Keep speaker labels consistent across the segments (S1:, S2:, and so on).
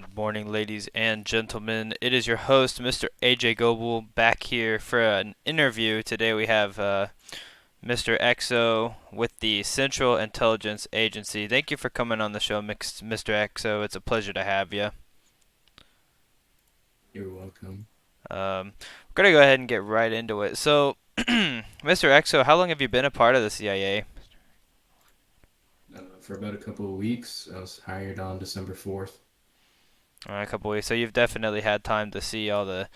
S1: Good morning, ladies and gentlemen. It is your host, Mr. AJ Goebel, back here for an interview. Today we have Mr. Exo with the Central Intelligence Agency. Thank you for coming on the show, Mr. Exo. It's a pleasure to have you.
S2: You're welcome.
S1: We're going to go ahead and get right into it. So, Mr. Exo, how long have you been a part of the CIA?
S2: For about a couple of weeks, I was hired on December 4th.
S1: A couple weeks. So you've definitely had time to see all the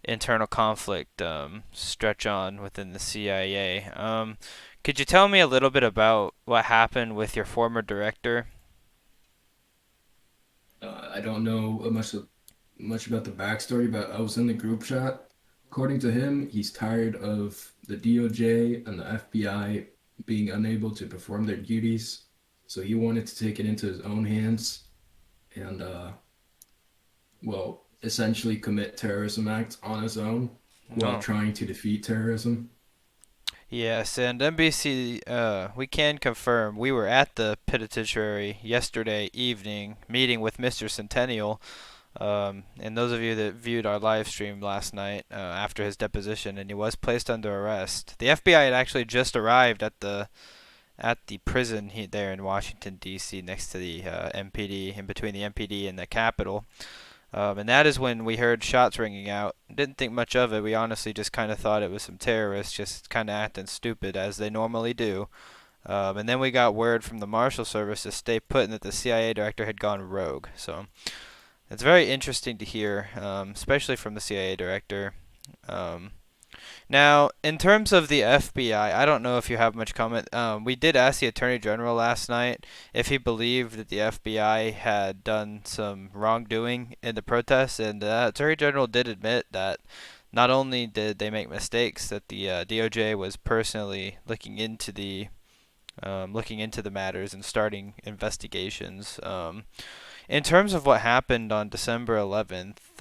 S1: internal conflict stretch on within the CIA. Could you tell me a little bit about what happened with your former director?
S2: I don't know much about the backstory, but I was in the group chat. According to him, he's tired of the DOJ and the FBI being unable to perform their duties, so he wanted to take it into his own hands and, essentially commit terrorism acts on his own while
S1: No.
S2: trying to defeat terrorism.
S1: Yes, and NBC, we can confirm we were at the penitentiary yesterday evening meeting with Mr. Centennial. And those of you that viewed our live stream last night after his deposition, and he was placed under arrest. The FBI had actually just arrived at the prison there in Washington D.C. next to the MPD, in between the MPD and the Capitol. And that is when we heard shots ringing out. Didn't think much of it. We honestly just kind of thought it was some terrorists just kind of acting stupid as they normally do. And then we got word from the Marshal Service to stay put and that the CIA director had gone rogue. So it's very interesting to hear, especially from the CIA director. Um, Now, in terms of the FBI, I don't know if you have much comment. We did ask the Attorney General last night if he believed that the FBI had done some wrongdoing in the protests, and the Attorney General did admit that not only did they make mistakes, that the DOJ was personally looking into the matters and starting investigations. In terms of what happened on December 11th,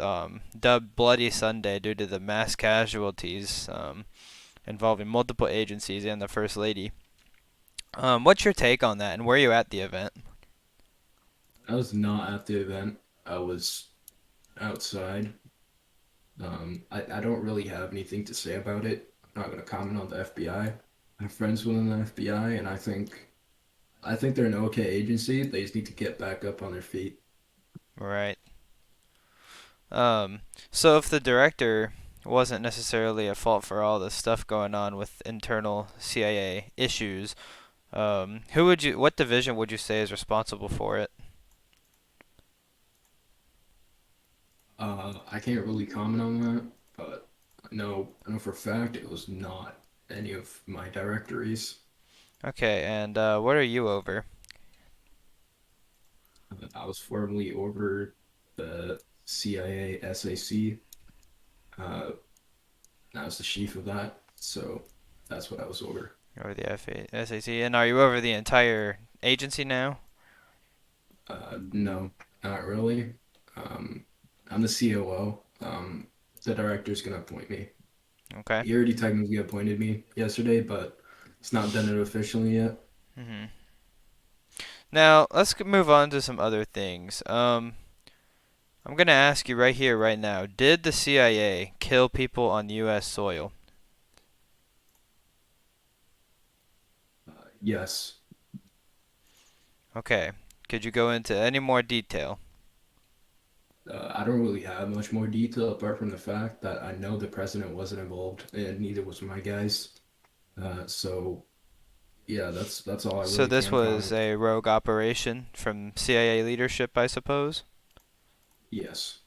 S1: dubbed Bloody Sunday due to the mass casualties involving multiple agencies and the First Lady, what's your take on that, and were you at the event?
S2: I was not at the event. I was outside. I don't really have anything to say about it. I'm not going to comment on the FBI. I have friends within the FBI, and I think they're an okay agency. They just need to get back up on their feet.
S1: Right. Um, so if the director wasn't necessarily at fault for all the stuff going on with internal CIA issues, what division would you say is responsible for it?
S2: I can't really comment on that, but I know for a fact it was not any of my directories.
S1: Okay, and what are you over?
S2: I was formerly over the CIA SAC. Uh, I was the chief of that, so that's what I was over.
S1: Over the SAC, and are you over the entire agency now?
S2: No, not really. Um, I'm the COO. The director's gonna appoint me.
S1: Okay.
S2: He already technically appointed me yesterday, but it's not done it officially yet.
S1: hmm Now let's move on to some other things. I'm gonna ask you right here, right now. Did the CIA kill people on U.S. soil?
S2: Yes,
S1: Okay. Could you go into any more detail?
S2: I don't really have much more detail apart from the fact that I know the president wasn't involved, and neither was my guys. So yeah, that's all I
S1: So
S2: really
S1: this
S2: can
S1: was
S2: comment.
S1: a rogue operation from CIA leadership, I suppose?
S2: Yes,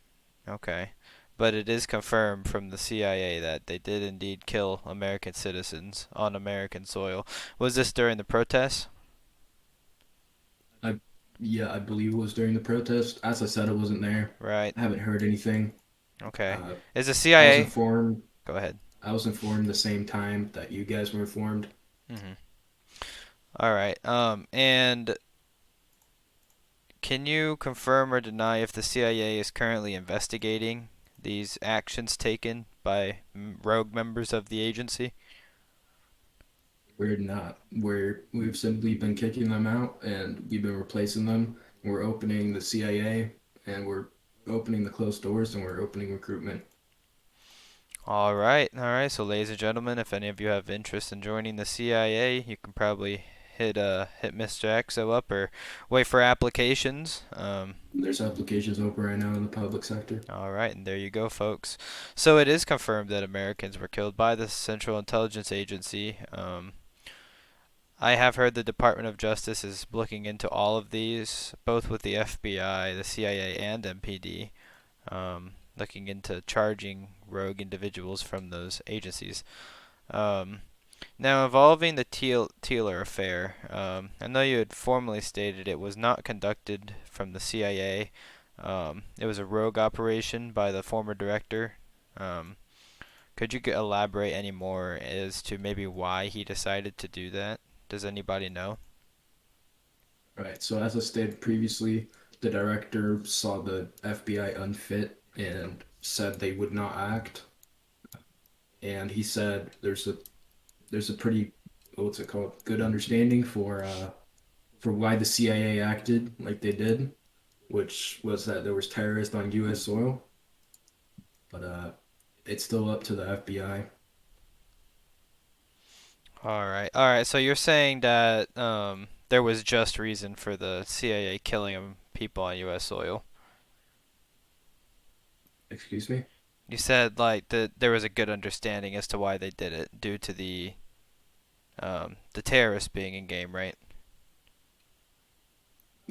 S1: Okay. But it is confirmed from the CIA that they did indeed kill American citizens on American soil. Was this during the protests?
S2: I yeah, I believe it was during the protest. As I said, I wasn't there.
S1: Right.
S2: I haven't heard anything.
S1: Okay.
S2: Uh,
S1: Is the
S2: I was
S1: CIA?
S2: informed.
S1: Go ahead.
S2: I was informed the same time that you guys were informed.
S1: Mhm. All right. And can you confirm or deny if the CIA is currently investigating these actions taken by rogue members of the agency?
S2: We're not. We've simply been kicking them out, and we've been replacing them. We're opening the CIA, and we're opening the closed doors and we're opening recruitment.
S1: All right, all right. So, ladies and gentlemen, if any of you have interest in joining the CIA, you can probably hit Mr. Exo up or wait for applications.
S2: There's applications open right now in the public sector.
S1: All right, and there you go, folks. So it is confirmed that Americans were killed by the Central Intelligence Agency. I have heard the Department of Justice is looking into all of these, both with the FBI, the CIA, and MPD, looking into charging rogue individuals from those agencies. Um, Now, involving the Teeler Affair, I know you had formally stated it was not conducted from the CIA. It was a rogue operation by the former director. Um, could you elaborate any more as to maybe why he decided to do that? Does anybody know?
S2: Right. So as I stated previously, the director saw the FBI unfit and said they would not act. And he said there's a pretty what's it called good understanding for why the CIA acted like they did, which was that there was terrorists on U.S. soil. But it's still up to the FBI.
S1: All right. So you're saying that there was just reason for the CIA killing people on U.S. soil.
S2: Excuse me.
S1: You said like that there was a good understanding as to why they did it due to the terrorists being in game, right?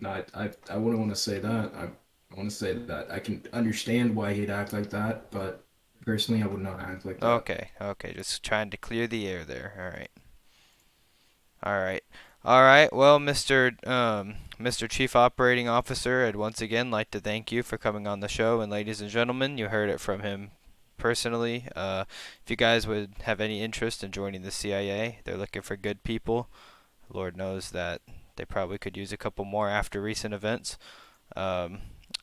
S2: No, I wouldn't want to say that. I want to say that I can understand why he'd act like that, but personally, I would not act like that.
S1: Okay, okay, just trying to clear the air there. All right, all right, all right. Well, Mr. Chief Operating Officer, I'd once again like to thank you for coming on the show, and ladies and gentlemen, you heard it from him personally. If you guys would have any interest in joining the CIA, they're looking for good people. Lord knows that they probably could use a couple more after recent events. Um,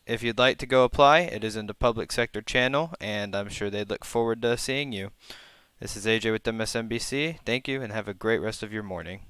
S1: if you'd like to go apply, it is in the public sector channel, and I'm sure they'd look forward to seeing you. This is AJ with MSNBC. Thank you, and have a great rest of your morning.